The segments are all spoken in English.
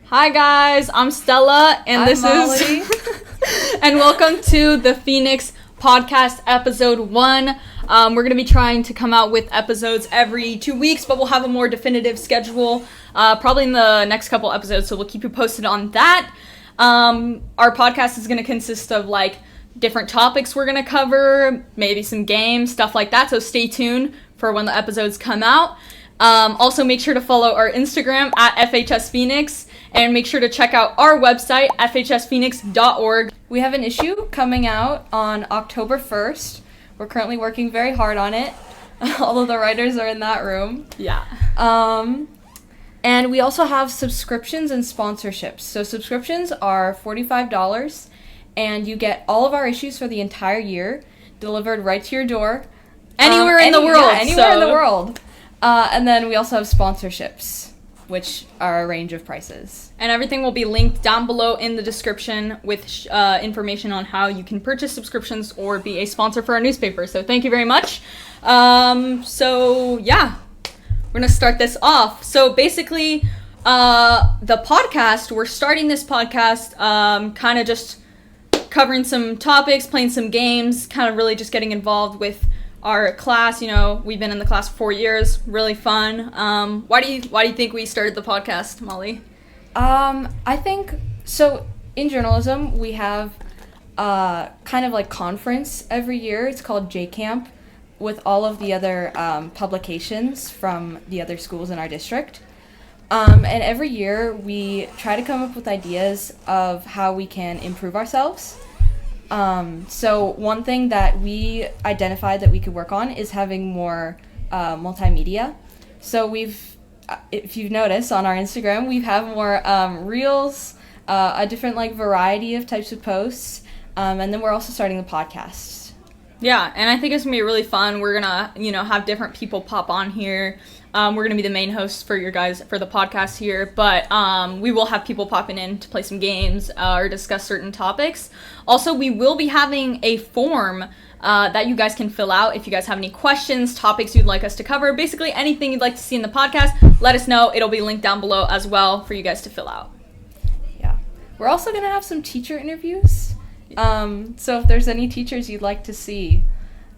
Hi guys, I'm Stella, and I'm Molly. and welcome to the Phoenix Podcast Episode 1. We're going to be trying to come out with episodes every 2 weeks, but we'll have a more definitive schedule probably in the next couple episodes, so we'll keep you posted on that. Our podcast is going to consist of different topics we're going to cover, maybe some games, stuff like that, so stay tuned for when the episodes come out. Also, make sure to follow our Instagram at FHS Phoenix, and make sure to check out our website, fhsphoenix.org. We have an issue coming out on October 1st. We're currently working very hard on it. All of the writers are in that room. Yeah. And we also have subscriptions and sponsorships. So subscriptions are $45, and you get all of our issues for the entire year delivered right to your door. Anywhere in the world. Yeah, anywhere in the world. And then we also have sponsorships, which are a range of prices. And everything will be linked down below in the description with information on how you can purchase subscriptions or be a sponsor for our newspaper. So thank you very much. So yeah, we're going to start this off. So basically, the podcast, we're starting this podcast kind of just covering some topics, playing some games, kind of really just getting involved with our class. You know, we've been in the class for 4 years. Really fun. Why do you think we started the podcast, Molly? I think so. In journalism, we have kind of like conference every year. It's called JCamp, with all of the other publications from the other schools in our district. And every year we try to come up with ideas of how we can improve ourselves. So one thing that we identified that we could work on is having more multimedia. So if you've noticed on our Instagram, we have more reels, a different variety of types of posts, and then we're also starting the podcast. Yeah, and I think it's going to be really fun. We're going to, have different people pop on here. We're going to be the main hosts for your guys for the podcast here, but we will have people popping in to play some games or discuss certain topics. Also, we will be having a form that you guys can fill out if you guys have any questions, topics you'd like us to cover, basically anything you'd like to see in the podcast, let us know. It'll be linked down below as well for you guys to fill out. Yeah. We're also going to have some teacher interviews. So if there's any teachers you'd like to see,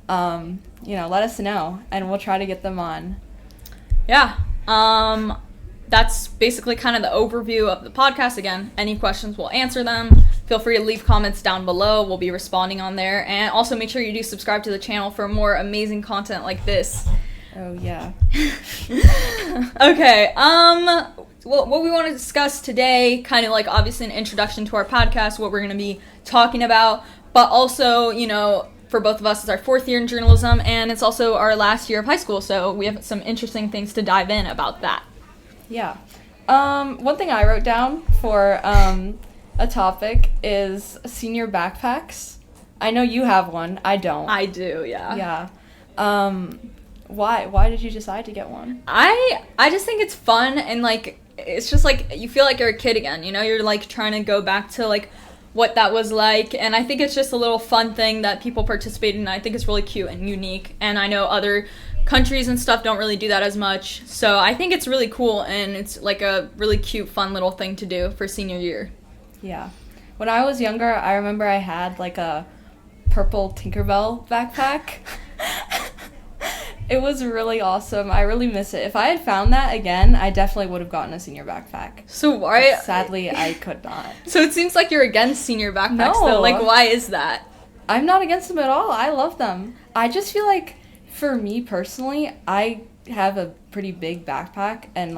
let us know, and we'll try to get them on. Yeah. That's basically kind of the overview of the podcast. Again, any questions, we'll answer them. Feel free to leave comments down below. We'll be responding on there. And also make sure you do subscribe to the channel for more amazing content like this. Oh, yeah. Okay. What we want to discuss today, kind of obviously an introduction to our podcast, what we're going to be talking about, but also, for both of us, it's our 4th year in journalism, and it's also our last year of high school, so we have some interesting things to dive in about that. Yeah. One thing I wrote down for a topic is senior backpacks. I know you have one. I don't. I do, yeah. Yeah. Why did you decide to get one? I just think it's fun, and it's just you feel like you're a kid again, you're trying to go back to what that was like, and I think it's just a little fun thing that people participate in, and I think it's really cute and unique, and I know other countries and stuff don't really do that as much, so I think it's really cool, and it's a really cute, fun little thing to do for senior year. Yeah. When I was younger, I remember I had a purple Tinkerbell backpack. It was really awesome. I really miss it. If I had found that again, I definitely would have gotten a senior backpack. So why? But sadly, I could not. So it seems like you're against senior backpacks, though. Why is that? I'm not against them at all. I love them. I just feel for me personally, I have a pretty big backpack, and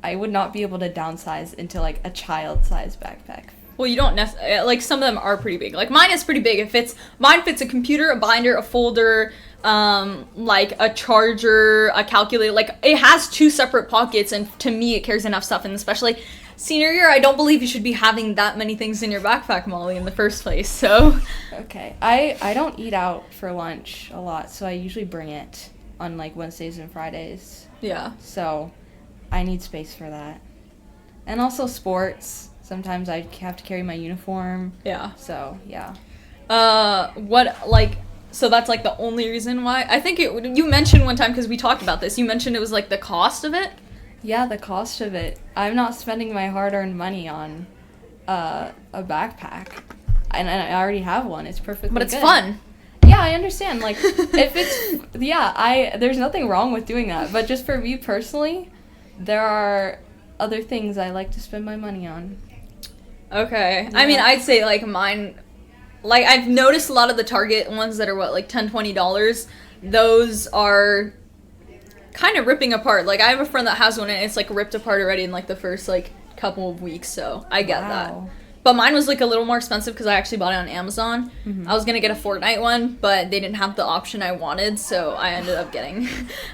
I would not be able to downsize into a child-sized backpack. Well, you don't necessarily, some of them are pretty big. Mine is pretty big. Mine fits a computer, a binder, a folder, a charger, a calculator. It has 2 separate pockets, and to me, it carries enough stuff. And especially senior year, I don't believe you should be having that many things in your backpack, Molly, in the first place, so. Okay. I don't eat out for lunch a lot, so I usually bring it on, Wednesdays and Fridays. Yeah. So I need space for that. And also sports. Sometimes I have to carry my uniform. Yeah. So, yeah. So that's the only reason why? I think you mentioned one time, because we talked about this, you mentioned it was the cost of it? Yeah, the cost of it. I'm not spending my hard-earned money on a backpack. And I already have one. It's perfectly But it's good. fun. Yeah, I understand. Like, if it's... Yeah, there's nothing wrong with doing that. But just for me personally, there are other things I like to spend my money on. Okay. Yeah. I mean, I'd say, like, mine... Like, I've noticed a lot of the Target ones that are, like, $10, $20. Those are kind of ripping apart. Like, I have a friend that has one, and it's, like, ripped apart already in, like, the first, like, couple of weeks. So, I get that. But mine was, like, a little more expensive because I actually bought it on Amazon. I was going to get a Fortnite one, but they didn't have the option I wanted, so I ended up getting...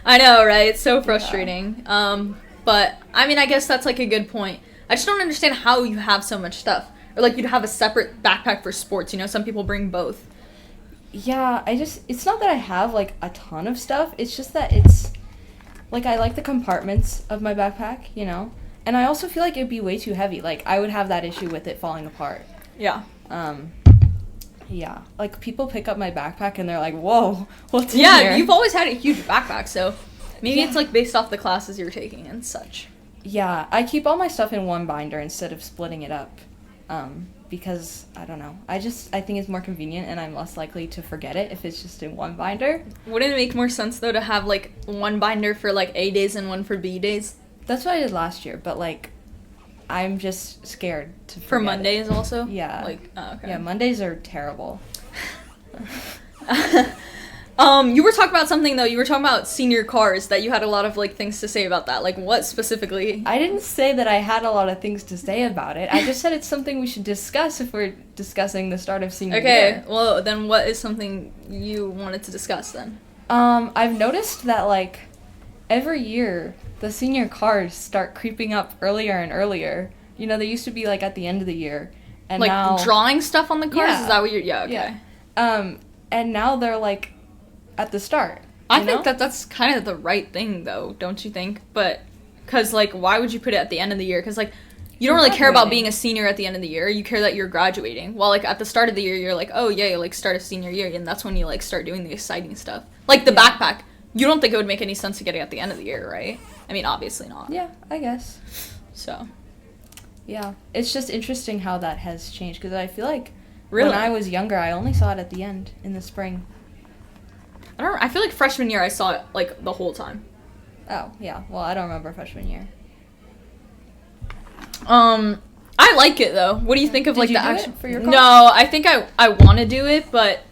I know, right? It's so frustrating. Yeah. But, I mean, I guess that's, like, a good point. I just don't understand how you have so much stuff. Or, like, you'd have a separate backpack for sports, you know? Some people bring both. Yeah, it's not that I have, like, a ton of stuff. It's just that it's... Like, I like the compartments of my backpack, you know? And I also feel like it'd be way too heavy. Like, I would have that issue with it falling apart. Yeah. Yeah. Like, people pick up my backpack and they're like, whoa, what's in here? here? You've always had a huge backpack, so maybe it's, like, based off the classes you're taking and such. Yeah, I keep all my stuff in one binder instead of splitting it up. Because, I don't know. I think it's more convenient and I'm less likely to forget it if it's just in one binder. Wouldn't it make more sense, though, to have, like, one binder for, like, A days and one for B days? That's what I did last year, but, like, I'm just scared to forget For Mondays also? Yeah. Like, oh, okay. Yeah, Mondays are terrible. You were talking about something, though. You were talking about senior cars, that you had a lot of, like, things to say about that. Like, what specifically? I didn't say that I had a lot of things to say about it. I just said it's something we should discuss if we're discussing the start of senior year. Okay, well, then what is something you wanted to discuss, then? I've noticed that, like, every year, the senior cars start creeping up earlier and earlier. You know, they used to be, like, at the end of the year. And like, now... drawing stuff on the cars? Yeah. Is that what you're... Yeah, okay. Yeah. And now they're, like, at the start. I think that's kind of the right thing, though, don't you think? But, because, like, why would you put it at the end of the year? Because, like, you don't really care about being a senior at the end of the year. You care that you're graduating. While, like, at the start of the year, you're like, oh, yeah, like, start a senior year. And that's when you, like, start doing the exciting stuff. Like, the backpack. You don't think it would make any sense to get it at the end of the year, right? I mean, obviously not. Yeah, I guess. So. Yeah. It's just interesting how that has changed. Because I feel like Really? when I was younger, I only saw it at the end, in the spring. I feel like freshman year I saw it, like, the whole time. Oh, yeah. Well, I don't remember freshman year. I like it, though. What do you think of, like, Did you the do actual... it for your car? No, I think I want to do it, but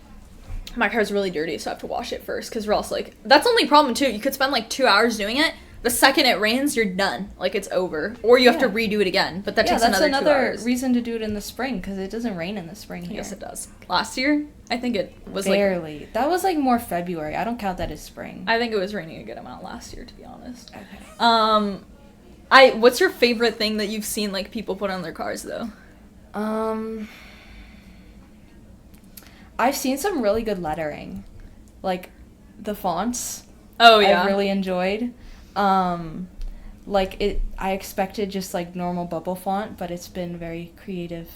my car's really dirty, so I have to wash it first, because we're also, like... That's the only problem, too. You could spend, like, 2 hours doing it. The second it rains, you're done. Like, it's over. Or you have to redo it again, but that takes another 2 hours. That's another reason to do it in the spring, because it doesn't rain in the spring here. Yes, it does. Last year, I think it was, Barely. That was, like, more February. I don't count that as spring. I think it was raining a good amount last year, to be honest. Okay. What's your favorite thing that you've seen, like, people put on their cars, though? I've seen some really good lettering. Like, the fonts. Oh, yeah. I really enjoyed. Like, I expected just, like, normal bubble font, but it's been very creative.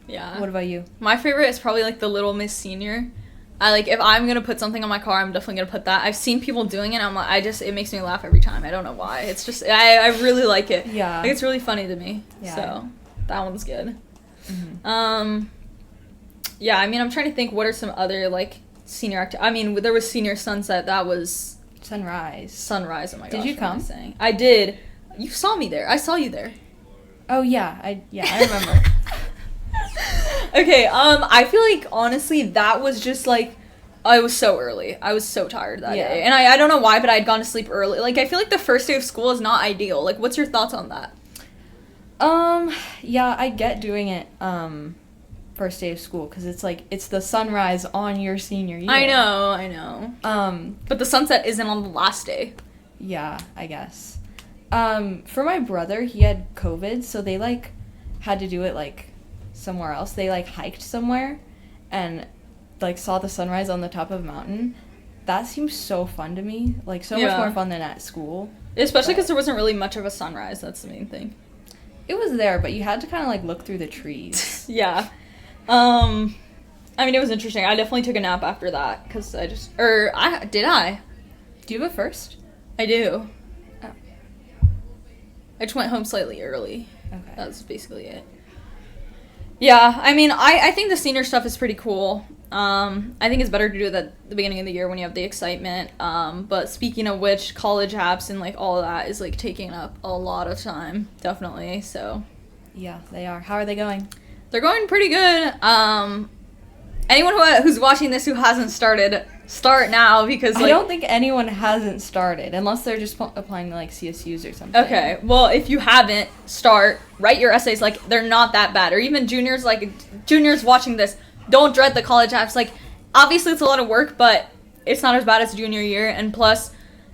Yeah. What about you? My favorite is probably, like, the Little Miss Senior. If I'm gonna put something on my car, I'm definitely gonna put that. I've seen people doing it, and I'm like, it makes me laugh every time. I don't know why. It's just, I really like it. Yeah. Like, it's really funny to me. Yeah. So, that one's good. Mm-hmm. Yeah, I mean, I'm trying to think what are some other, like, senior activities. I mean, there was Senior Sunset. That was... Sunrise, oh my gosh. Did you come? I did. You saw me there. I saw you there. Oh, yeah. I remember. Okay, I feel like, honestly, that was just, like, I was so early. I was so tired that day. And I don't know why, but I had gone to sleep early. Like, I feel like the first day of school is not ideal. Like, what's your thoughts on that? Yeah, I get doing it, first day of school, because it's, like, it's the sunrise on your senior year. I know. But the sunset isn't on the last day. Yeah, I guess. For my brother, he had COVID, so they, like, had to do it, like, somewhere else. They, like, hiked somewhere and, like, saw the sunrise on the top of a mountain. That seems so fun to me. Like, so much more fun than at school. Especially because there wasn't really much of a sunrise. That's the main thing. It was there, but you had to kind of, like, look through the trees. Yeah. I mean, it was interesting. I definitely took a nap after that, because did I? Do you have a first? I do. Oh. I just went home slightly early. Okay. That's basically it. Yeah, I mean, I think the senior stuff is pretty cool. I think it's better to do it at the beginning of the year when you have the excitement. But speaking of which, college apps and, like, all of that is, like, taking up a lot of time. Definitely, so. Yeah, they are. How are they going? They're going pretty good. Anyone who's watching this who hasn't started, start now because, like, I don't think anyone hasn't started unless they're just applying to, like, CSUs or something. Okay, well, if you haven't, start. Write your essays. Like, they're not that bad. Or even juniors watching this, don't dread the college apps. Like, obviously it's a lot of work, but it's not as bad as junior year. And plus,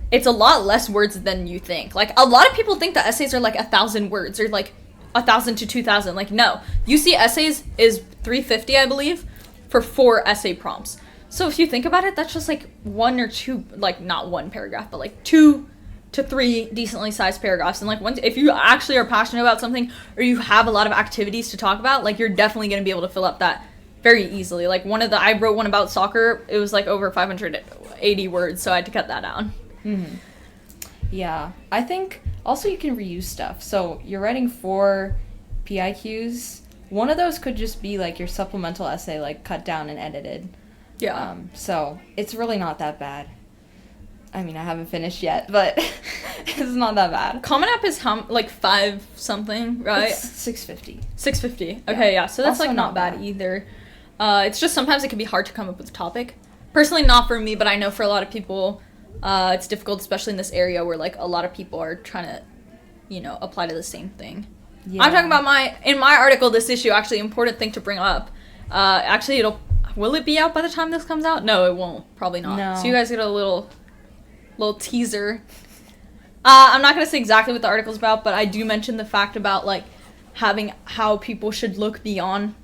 it's a lot less words than you think. Like, a lot of people think the essays are, like, 1,000 words or, like, 1,000 to 2,000. Like, no. UC essays is 350, I believe, for 4 essay prompts. So if you think about it, that's just, like, 1 or 2, like, not 1 paragraph, but, like, 2 to 3 decently sized paragraphs. And, like, if you actually are passionate about something or you have a lot of activities to talk about, like, you're definitely going to be able to fill up that very easily. Like, I wrote one about soccer. It was, like, over 580 words, so I had to cut that down. Mm-hmm. Yeah. I think also you can reuse stuff. So you're writing 4 PIQs. One of those could just be, like, your supplemental essay, like, cut down and edited. Yeah. So it's really not that bad. I mean, I haven't finished yet, but it's not that bad. Common App is like 5 something, right? It's 650. 650. Okay, yeah. So that's Also like not bad either. It's just sometimes it can be hard to come up with a topic. Personally, not for me, but I know for a lot of people, it's difficult, especially in this area where, like, a lot of people are trying to, you know, apply to the same thing. Yeah. I'm talking about in my article, this issue, actually, important thing to bring up. Actually, will it be out by the time this comes out? No, it won't. Probably not. No. So you guys get a little teaser. I'm not going to say exactly what the article's about, but I do mention the fact about, like, having how people should look beyond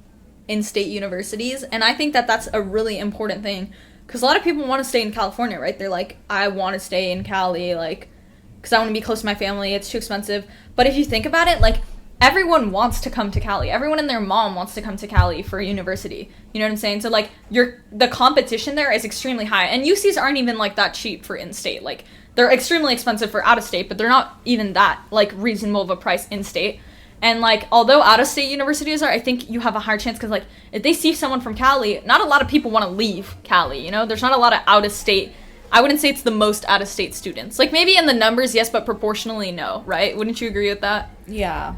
in-state universities. And I think that that's a really important thing. Because a lot of people want to stay in California, right? They're like, I want to stay in Cali, like, because I want to be close to my family. It's too expensive. But if you think about it, like, everyone wants to come to Cali. Everyone and their mom wants to come to Cali for university. You know what I'm saying? So, like, the competition there is extremely high. And UCs aren't even, like, that cheap for in-state. Like, they're extremely expensive for out-of-state, but they're not even that, like, reasonable of a price in-state. And, like, although out-of-state universities are, I think you have a higher chance because, like, if they see someone from Cali, not a lot of people want to leave Cali, you know? There's not a lot of out-of-state. I wouldn't say it's the most out-of-state students. Like, maybe in the numbers, yes, but proportionally, no, right? Wouldn't you agree with that? Yeah.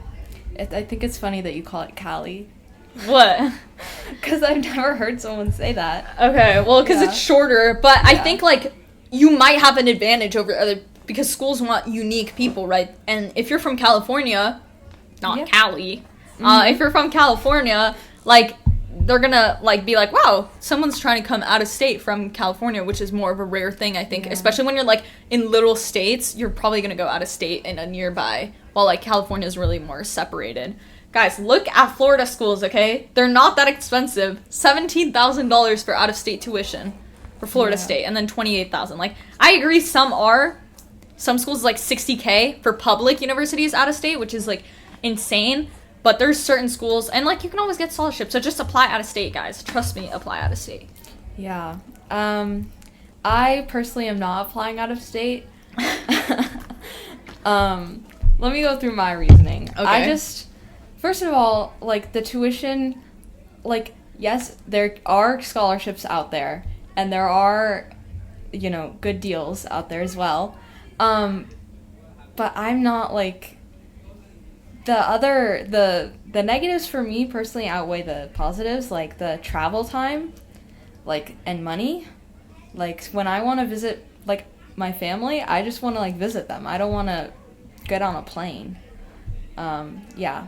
I think it's funny that you call it Cali. What? Because I've never heard someone say that. Okay, well, because it's shorter, but yeah. I think, like, you might have an advantage over other, because schools want unique people, right? And if you're from California, not Cali, if you're from California, like, they're gonna, like, be like, wow, someone's trying to come out of state from California, which is more of a rare thing, I think, especially when you're, like, in little states, you're probably gonna go out of state in a nearby, while, like, California is really more separated. Guys, look at Florida schools, okay? They're not that expensive. $17,000 for out-of-state tuition for Florida State, and then $28,000. Like, I agree, some schools, like, $60K for public universities out of state, which is, like, insane. But there's certain schools, and, like, you can always get scholarships, so just apply out of state, guys. Trust me, apply out of state. Yeah. I personally am not applying out of state. Let me go through my reasoning. Okay. First of all, like, the tuition, like, yes, there are scholarships out there, and there are, you know, good deals out there as well. But I'm not, like, the negatives for me personally outweigh the positives, like the travel time, like, and money. Like, when I want to visit, like, my family, I just want to, like, visit them. I don't want to get on a plane. Yeah.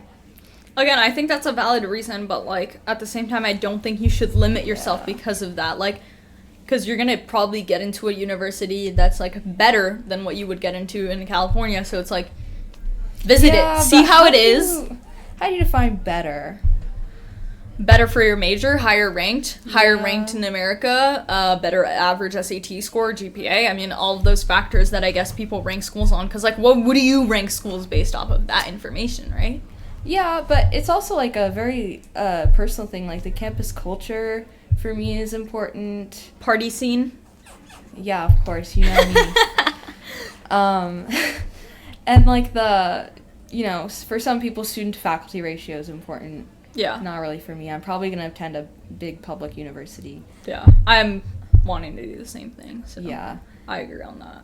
Again, I think that's a valid reason, but, like, at the same time, I don't think you should limit yourself because of that. Like, because you're going to probably get into a university that's, like, better than what you would get into in California, so it's, like, visit it. See how it is. How do you define better? Better for your major, higher ranked in America, better average SAT score, GPA. I mean, all of those factors that I guess people rank schools on. Because, like, what do you rank schools based off of that information, right? Yeah, but it's also, like, a very personal thing. Like, the campus culture for me is important. Party scene? Yeah, of course. You know me. And, like, you know, for some people, student-to-faculty ratio is important. Yeah. Not really for me. I'm probably going to attend a big public university. Yeah. I'm wanting to do the same thing. So yeah. I agree on that.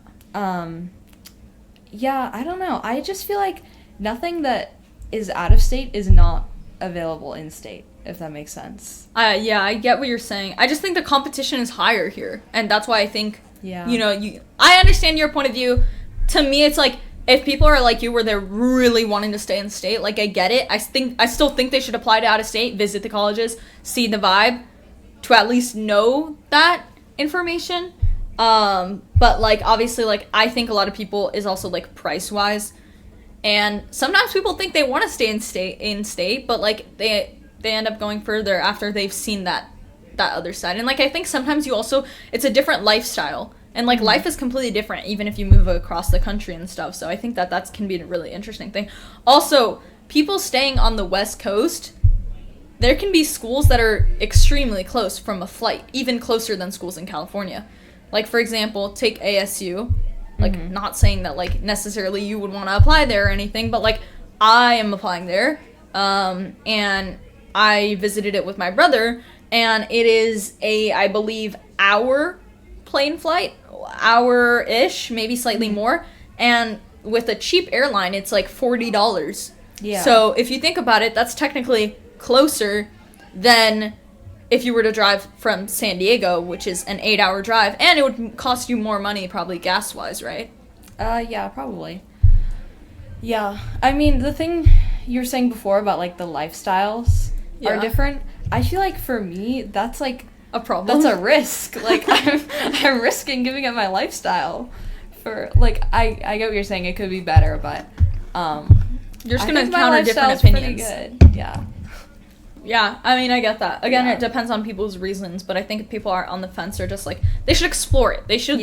Yeah, I don't know. I just feel like nothing that is out of state is not available in state, if that makes sense. Yeah, I get what you're saying. I just think the competition is higher here. And that's why I think, yeah. you know, I understand your point of view. To me, it's like, if people are like you where they're really wanting to stay in state, like, I get it. I still think they should apply to out of state, visit the colleges, see the vibe, to at least know that information. But, like, obviously, like, I think a lot of people is also, like, price-wise. And sometimes people think they want to stay in state, but, like, they end up going further after they've seen that other side. And, like, I think sometimes it's a different lifestyle. And, like, life is completely different even if you move across the country and stuff. So I think that can be a really interesting thing. Also, people staying on the West Coast, there can be schools that are extremely close from a flight, even closer than schools in California. Like, for example, take ASU. Like, not saying that, like, necessarily you would want to apply there or anything, but, like, I am applying there. And I visited it with my brother, and it is I believe, hour plane flight, hour-ish, maybe slightly more. And with a cheap airline, it's, like, $40. Yeah. So if you think about it, that's technically closer than if you were to drive from San Diego, which is an 8-hour drive, and it would cost you more money, probably gas-wise, right? Yeah, probably. Yeah, I mean, the thing you were saying before about, like, the lifestyles are different, I feel like for me, that's, like, a problem. That's a risk. Like, I'm risking giving up my lifestyle for, like, I get what you're saying, it could be better, but, you're just gonna encounter different opinions. Pretty good. Yeah. Yeah, I mean, I get that. Again, it depends on people's reasons, but I think if people are on the fence, they're just like, they should explore it. They should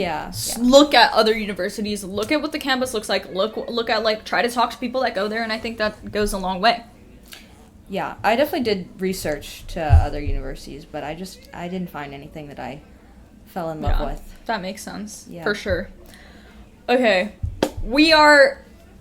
look at other universities, look at what the campus looks like, look at, like, try to talk to people that go there, and I think that goes a long way. Yeah, I definitely did research to other universities, but I didn't find anything that I fell in love with. That makes sense. Yeah. For sure. Okay, we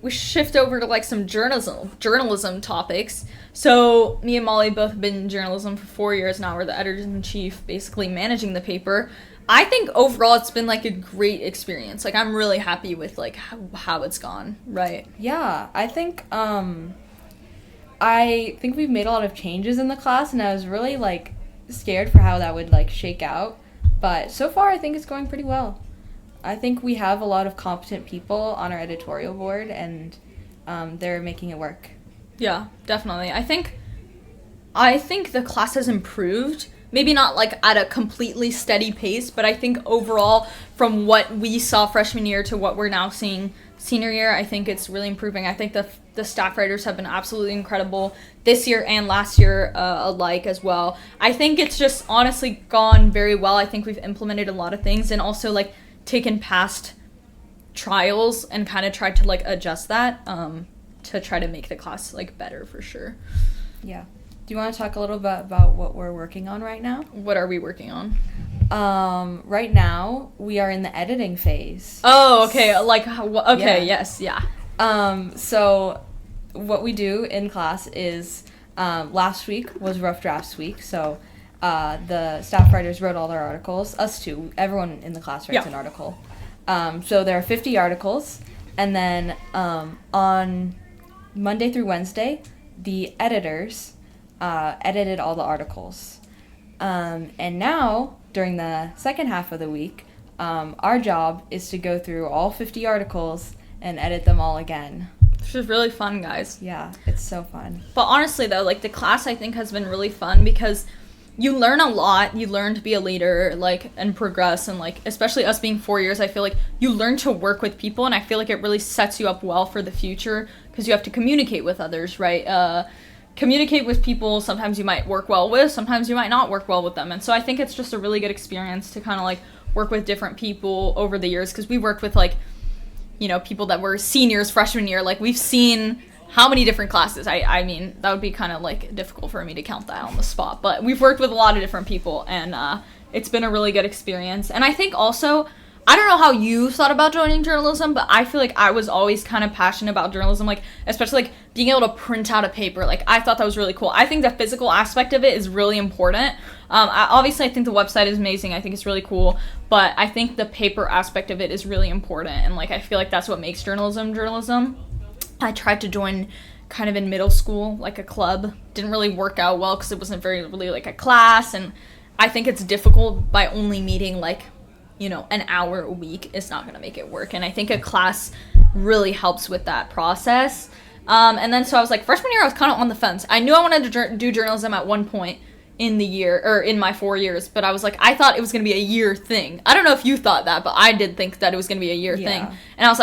shift over to, like, some journalism topics. So me and Molly both have been in journalism for 4 years now. We're the editors-in-chief, basically managing the paper. I think overall it's been, like, a great experience. Like, I'm really happy with, like, how it's gone, right? Yeah, I think we've made a lot of changes in the class, and I was really, like, scared for how that would, like, shake out. But so far, I think it's going pretty well. I think we have a lot of competent people on our editorial board, and they're making it work. Yeah, definitely. I think the class has improved. Maybe not, like, at a completely steady pace, but I think overall, from what we saw freshman year to what we're now seeing senior year, I think it's really improving. I think the staff writers have been absolutely incredible this year and last year alike as well. I think it's just honestly gone very well. I think we've implemented a lot of things and also, like, taken past trials and kind of tried to, like, adjust that to try to make the class, like, better for sure. Yeah. Do you want to talk a little bit about what we're working on right now? What are we working on? Right now, we are in the editing phase. Oh, okay. Like, okay, yes, yeah. So what we do in class is, last week was rough drafts week, so the staff writers wrote all their articles. Us too. Everyone in the class writes an article. So there are 50 articles, and then on Monday through Wednesday, the editors edited all the articles. And now, during the second half of the week, our job is to go through all 50 articles and edit them all again. This is really fun, guys. Yeah, it's so fun. But honestly, though, like, the class, I think, has been really fun because you learn a lot. You learn to be a leader, like, and progress. And, like, especially us being 4 years, I feel like you learn to work with people. And I feel like it really sets you up well for the future because you have to communicate with others, right? Communicate with people sometimes you might work well with, sometimes you might not work well with them. And so I think it's just a really good experience to kind of, like, work with different people over the years because we worked with, like, you know, people that were seniors freshman year. Like, we've seen how many different classes. I mean, that would be kind of, like, difficult for me to count that on the spot. But we've worked with a lot of different people, and it's been a really good experience. And I think also I don't know how you thought about joining journalism, but I feel like I was always kind of passionate about journalism, like, especially, like, being able to print out a paper. Like, I thought that was really cool. I think the physical aspect of it is really important. Obviously, I think the website is amazing. I think it's really cool. But I think the paper aspect of it is really important. And, like, I feel like that's what makes journalism. I tried to join kind of in middle school, like, a club. Didn't really work out well because it wasn't really, like, a class. And I think it's difficult by only meeting, like, you know, an hour a week is not going to make it work. And I think a class really helps with that process. And then so I was like, freshman year, I was kind of on the fence. I knew I wanted to do journalism at one point in the year, or in my 4 years, but I was like, I thought it was going to be a year thing. I don't know if you thought that, but I did think that it was going to be a year thing. And I was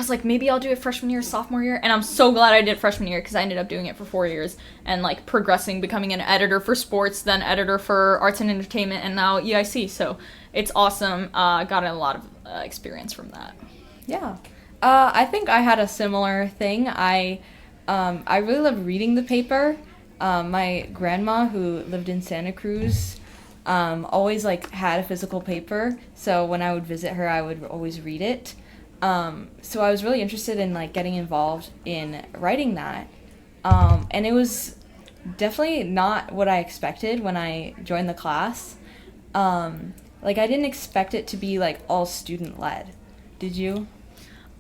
like, maybe I'll do it freshman year, sophomore year. And I'm so glad I did freshman year because I ended up doing it for 4 years and, like, progressing, becoming an editor for sports, then editor for arts and entertainment, and now EIC. So it's awesome. Got a lot of experience from that. Yeah. I think I had a similar thing. I really loved reading the paper. My grandma, who lived in Santa Cruz, always, like, had a physical paper. So when I would visit her, I would always read it. So I was really interested in, like, getting involved in writing that. And it was definitely not what I expected when I joined the class. Like, I didn't expect it to be, like, all student-led. Did you?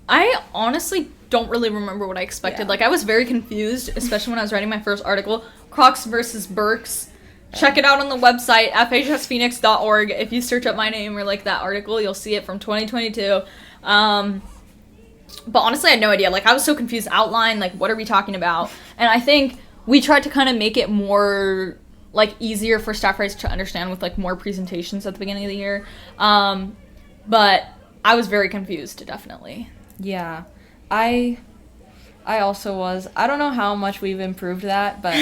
I honestly don't really remember what I expected. Yeah. Like, I was very confused, especially when I was writing my first article, Crocs versus Berks. Check it out on the website, fhsphoenix.org. If you search up my name or, like, that article, you'll see it from 2022. But honestly, I had no idea. Like, I was so confused. Outline, like, what are we talking about? And I think we tried to kind of make it more, like, easier for staff writers to understand with, like, more presentations at the beginning of the year. But I was very confused, definitely. Yeah. I also was. I don't know how much we've improved that, but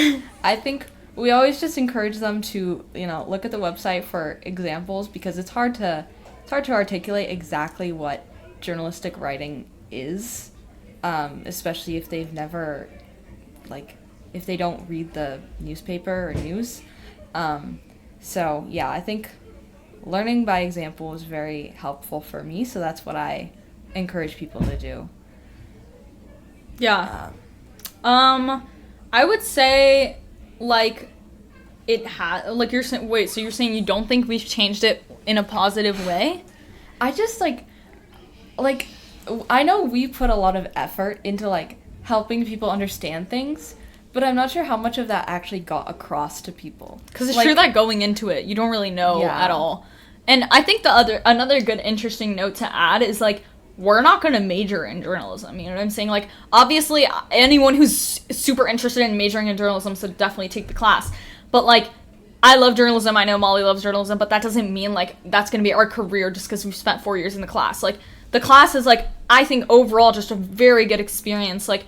I think we always just encourage them to, you know, look at the website for examples because it's hard to articulate exactly what journalistic writing is, especially if they've never, like, if they don't read the newspaper or news. So, yeah, I think learning by example was very helpful for me, so that's what I encourage people to do. Yeah. I would say, like, it had, like, you're saying, wait, so you're saying you don't think we've changed it in a positive way? I just, like, I know we put a lot of effort into, like, helping people understand things, but I'm not sure how much of that actually got across to people. Because it's true that going into it, you don't really know at all. And I think another good interesting note to add is, like, we're not going to major in journalism, you know what I'm saying? Like, obviously, anyone who's super interested in majoring in journalism should definitely take the class. But, like, I love journalism, I know Molly loves journalism, but that doesn't mean, like, that's going to be our career just because we've spent 4 years in the class. Like, the class is, like, I think overall just a very good experience, like,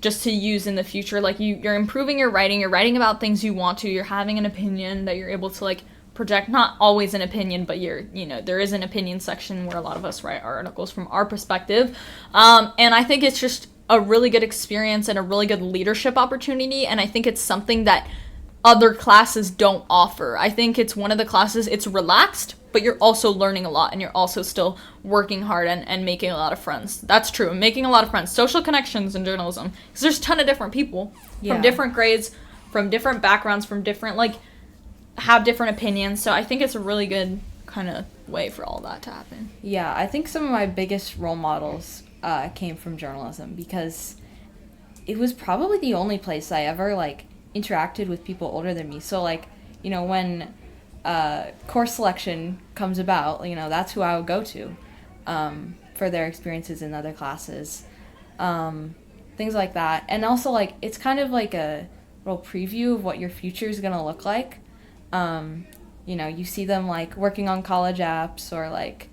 just to use in the future. Like, you're improving your writing, you're writing about things you want to, you're having an opinion that you're able to, like, project. Not always an opinion, but there is an opinion section where a lot of us write our articles from our perspective. And I think it's just a really good experience and a really good leadership opportunity, and I think it's something that other classes don't offer. I think it's one of the classes, it's relaxed, but you're also learning a lot, and you're also still working hard and making a lot of friends. That's true, making a lot of friends. Social connections in journalism, because there's a ton of different people from different grades, from different backgrounds, from different, like, have different opinions, so I think it's a really good kind of way for all that to happen. Yeah, I think some of my biggest role models came from journalism, because it was probably the only place I ever, like, interacted with people older than me. So, like, you know, when course selection comes about, you know, that's who I would go to for their experiences in other classes, things like that. And also, like, it's kind of like a little preview of what your future is gonna look like. You know, you see them, like, working on college apps or, like,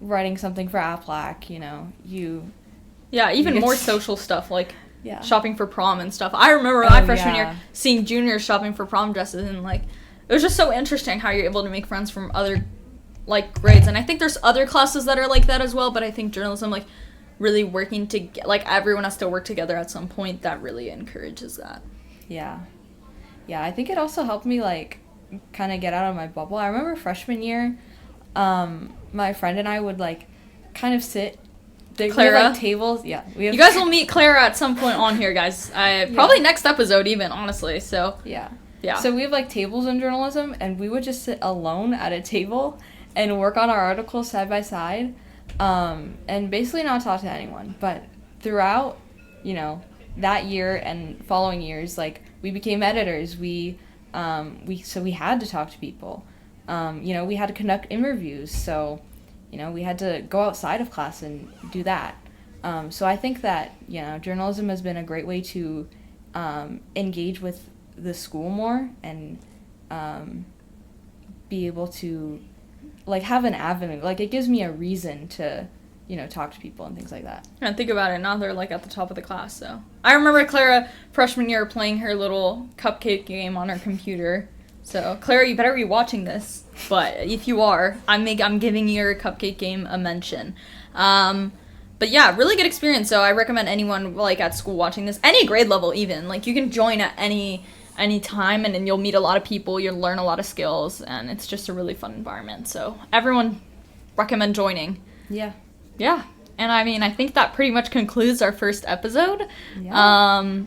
writing something for Applac, you know, even more social stuff, like shopping for prom and stuff. I remember my freshman year seeing juniors shopping for prom dresses, and, like, it was just so interesting how you're able to make friends from other, like, grades. And I think there's other classes that are like that as well, but I think journalism, like, really working to get, like, everyone has to work together at some point, that really encourages that. Yeah, I think it also helped me, like, kind of get out of my bubble. I remember freshman year, my friend and I would, like, kind of sit. We have, Clara? like, tables. Yeah. You guys will meet Clara at some point on here, guys. Probably next episode even, honestly, so. Yeah. Yeah. So we have, like, tables in journalism, and we would just sit alone at a table and work on our articles side by side, and basically not talk to anyone. But throughout, you know, that year and following years, like, we became editors. So we had to talk to people. You know, we had to conduct interviews, so, you know, we had to go outside of class and do that. So I think that, you know, journalism has been a great way to engage with the school more and be able to, like, have an avenue. Like, it gives me a reason to, you know, talk to people and things like that. And think about it, now they're, like, at the top of the class, so. I remember Clara, freshman year, playing her little cupcake game on her computer. So, Clara, you better be watching this. But if you are, I'm giving your cupcake game a mention. But yeah, really good experience. So I recommend anyone, like, at school watching this, any grade level even. Like, you can join at any time, and then you'll meet a lot of people, you'll learn a lot of skills, and it's just a really fun environment. So everyone recommend joining. Yeah. Yeah. And I mean, I think that pretty much concludes our first episode. Yeah.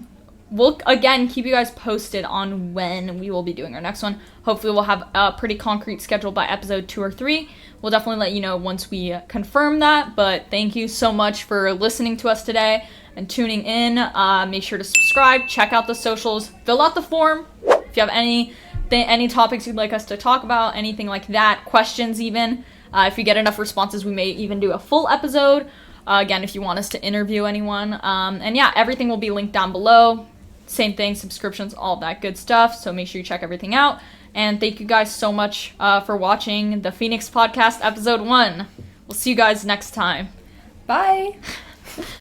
We'll, again, keep you guys posted on when we will be doing our next one. Hopefully we'll have a pretty concrete schedule by episode 2 or 3. We'll definitely let you know once we confirm that. But thank you so much for listening to us today and tuning in. Make sure to subscribe, check out the socials, fill out the form. If you have any topics you'd like us to talk about, anything like that, questions even. If we get enough responses, we may even do a full episode. Again, if you want us to interview anyone. And yeah, everything will be linked down below. Same thing, subscriptions, all that good stuff. So make sure you check everything out. And thank you guys so much for watching the Phoenix Podcast Episode 1. We'll see you guys next time. Bye.